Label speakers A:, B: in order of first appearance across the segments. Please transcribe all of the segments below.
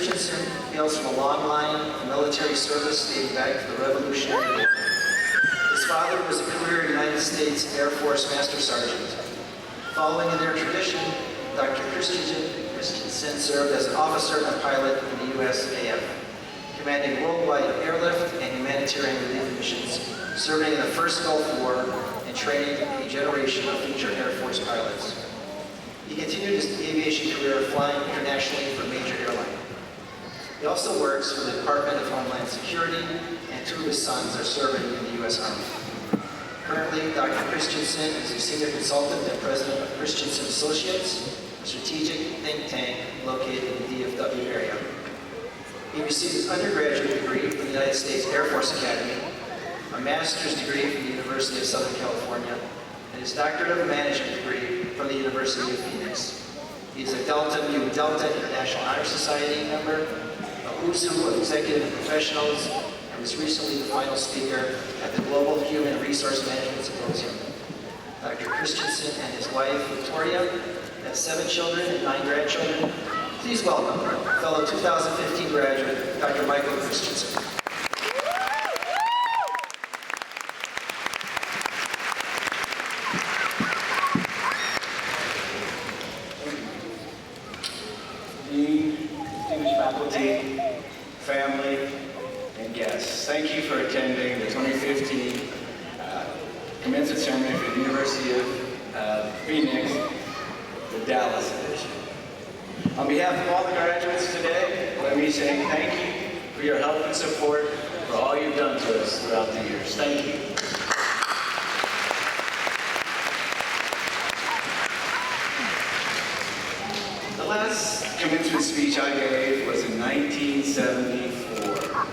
A: Christensen hails from a long line of military service dating back to the Revolutionary War. His father was a career United States Air Force Master Sergeant. Following in their tradition, Dr. Christensen served as an officer and pilot in the USAF, commanding worldwide airlift and humanitarian relief missions, serving in the first Gulf War, and training a generation of future Air Force pilots. He continued his aviation career flying internationally for a major airline. He also works for the Department of Homeland Security, and two of his sons are serving in the U.S. Army. Currently, Dr. Christensen is a senior consultant and president of Christensen Associates, a strategic think tank located in the DFW area. He received his undergraduate degree from the United States Air Force Academy, a master's degree from the University of Southern California, and his doctorate of management degree from the University of Phoenix. He is a Delta Mu Delta International Honor Society member, a who's who of executive professionals, and was recently the final speaker at the Global Human Resource Management Symposium. Dr. Christensen and his wife, Victoria, have 7 children and 9 grandchildren. Please welcome fellow 2015 graduate, Dr. Michael Christensen.
B: Dean, distinguished faculty, family, and guests, thank you for attending the 2015 commencement ceremony for the University of Phoenix, the Dallas edition. On behalf of all the graduates today, let me say thank you for your help and support for all you've done to us throughout the years. Thank you. The last commencement speech I gave was in 1974.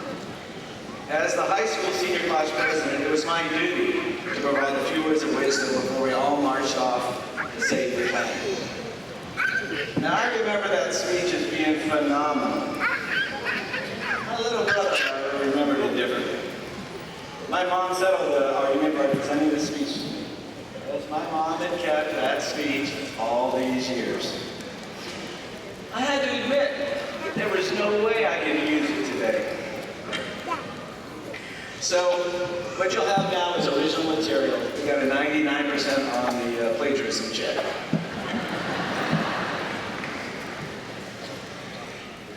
B: As the high school senior class president, it was my duty to provide a few words of wisdom before we all marched off to save the planet. Now, I remember that speech as being phenomenal. My little brother, however, remembered it differently. My mom settled the argument by presenting the speech to me, because my mom had kept that speech all these years. I had to admit, there was no way I could use it today. So, what you'll have now is original material. We got a 99% on the plagiarism check.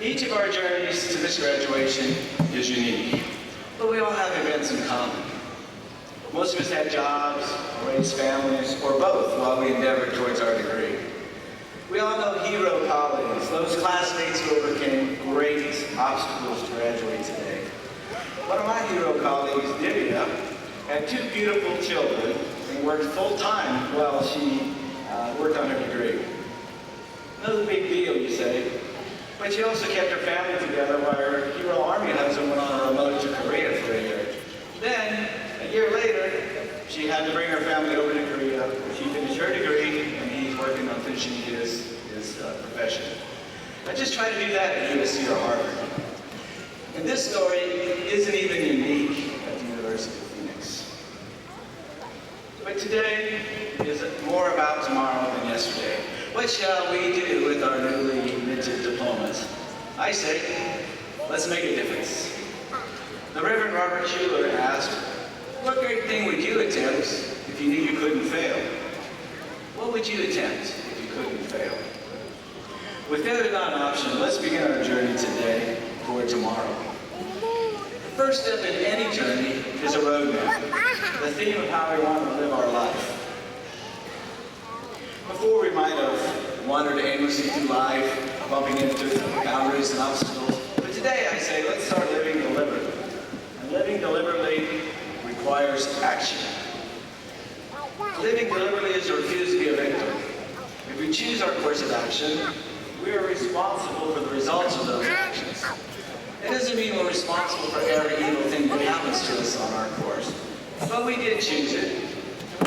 B: Each of our journeys to this graduation is unique, but we all have events in common. Most of us had jobs, or raised families, or both while we endeavored towards our degree. We all know hero colleagues, those classmates who overcame great obstacles to graduate today. One of my hero colleagues, Divya, had 2 beautiful children and worked full-time while she worked on her degree. No big deal, you say, but she also kept her family together while her hero Army husband went on a remote to Korea for a year. Then, a year later, she had to bring her family over to Korea, where she finished her degree, and he's working on finishing his profession. I just try to do that at USC or Harvard. And this story isn't even unique at the University of Phoenix. But today is more about tomorrow than yesterday. What shall we do with our newly minted diplomas? I say, let's make a difference. The Reverend Robert Schuller asked, what great thing would you attempt if you knew you couldn't fail? What would you attempt if you couldn't fail? With that as an option, let's begin our journey today toward tomorrow. The first step in any journey is a roadmap, the theme of how we want to live our life. Before we might have wandered aimlessly through life, bumping into boundaries and obstacles, but today I say let's start living deliberately. And living deliberately requires action. Living deliberately is to refuse to be a victim. If we choose our course of action, we are responsible for the results of those actions. It doesn't mean we're responsible for every evil thing that happens to us on our course. But we did choose it.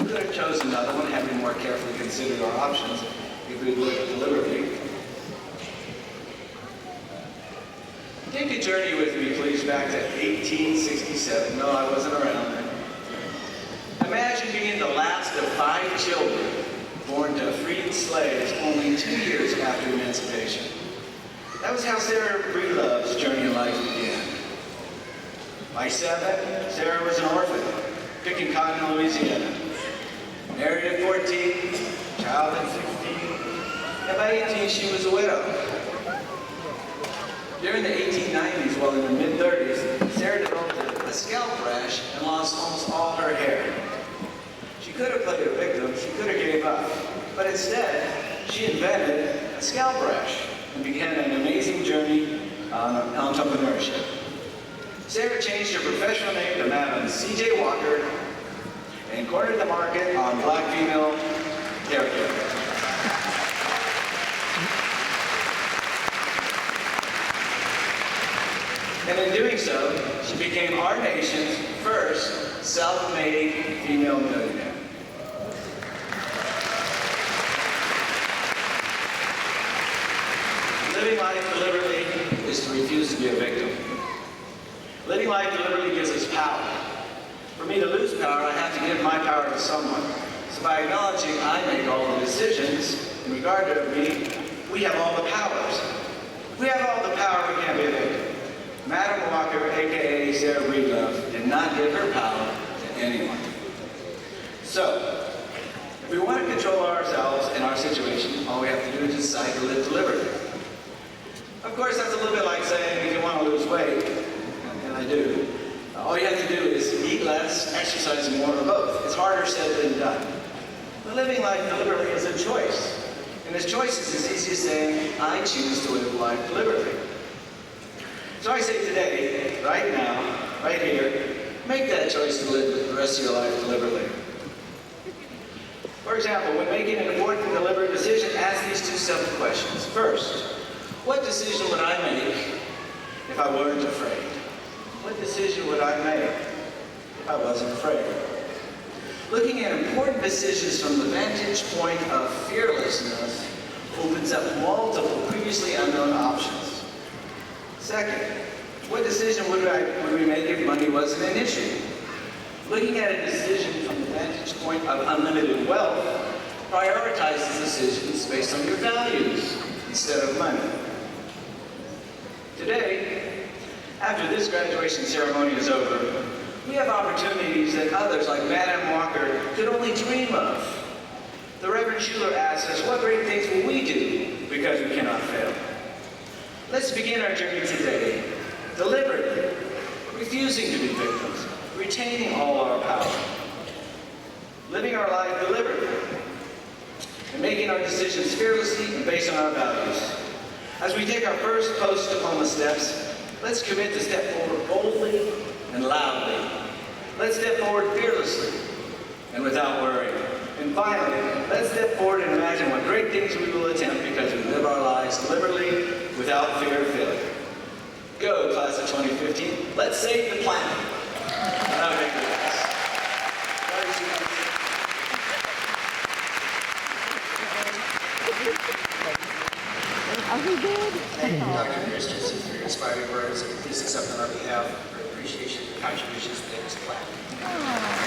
B: We could have chosen another one had we more carefully considered our options if we lived deliberately. Take a journey with me, please, back to 1867. No, I wasn't around then. Imagine being the last of 5 children born to freed slaves only 2 years after emancipation. That was how Sarah Breedove's journey in life began. By 7, Sarah was an orphan, picking cotton in Louisiana. Married at 14, child at 16, and by 18 she was a widow. During the 1890s, while in her mid-30s, Sarah developed a scalp rash and lost almost all her hair. She could have played a victim, she could have gave up, but instead, she invented a scalp rash and began an amazing journey on entrepreneurship. Sarah changed her professional name to Madam C.J. Walker and cornered the market on black female hair care. And in doing so, she became our nation's first self-made female millionaire. Living life deliberately is to refuse to be a victim. Living life deliberately gives us power. For me to lose power, I have to give my power to someone. So by acknowledging I make all the decisions in regard to me, we have all the powers. If we have all the power, we can't be a victim. Madam Walker, aka Sarah Breedlove, did not give her power to anyone. So, if we want to control ourselves and our situation, all we have to do is decide to live deliberately. Of course, that's a little bit like saying if you want to lose weight, and I do, all you have to do is eat less, exercise more, or both. It's harder said than done. But living life deliberately is a choice. And as choice is as easy as saying, I choose to live life deliberately. So I say today, right now, right here, make that choice to live the rest of your life deliberately. For example, when making an important deliberate decision, ask these two simple questions. First, what decision would I make if I weren't afraid? What decision would I make if I wasn't afraid? Looking at important decisions from the vantage point of fearlessness opens up multiple previously unknown options. Second, what decision would we make if money wasn't an issue? Looking at a decision from the vantage point of unlimited wealth prioritizes decisions based on your values instead of money. Today, after this graduation ceremony is over, we have opportunities that others like Madam Walker could only dream of. The Reverend Schuler asks us, what great things will we do because we cannot fail? Let's begin our journey today, deliberately, refusing to be victims, retaining all our power, living our life deliberately, and making our decisions fearlessly and based on our values. As we take our first post-diploma steps, let's commit to step forward boldly and loudly. Let's step forward fearlessly and without worry. And finally, let's step forward and imagine what great things we will attempt because we live our lives deliberately without fear of failure. Go, class of 2015. Let's save the planet. Have a great day.
C: Oh, he did?
A: Thank you, Dr. Christensen, for your inspiring words, and please accept on our behalf our appreciation and contributions to this plaque.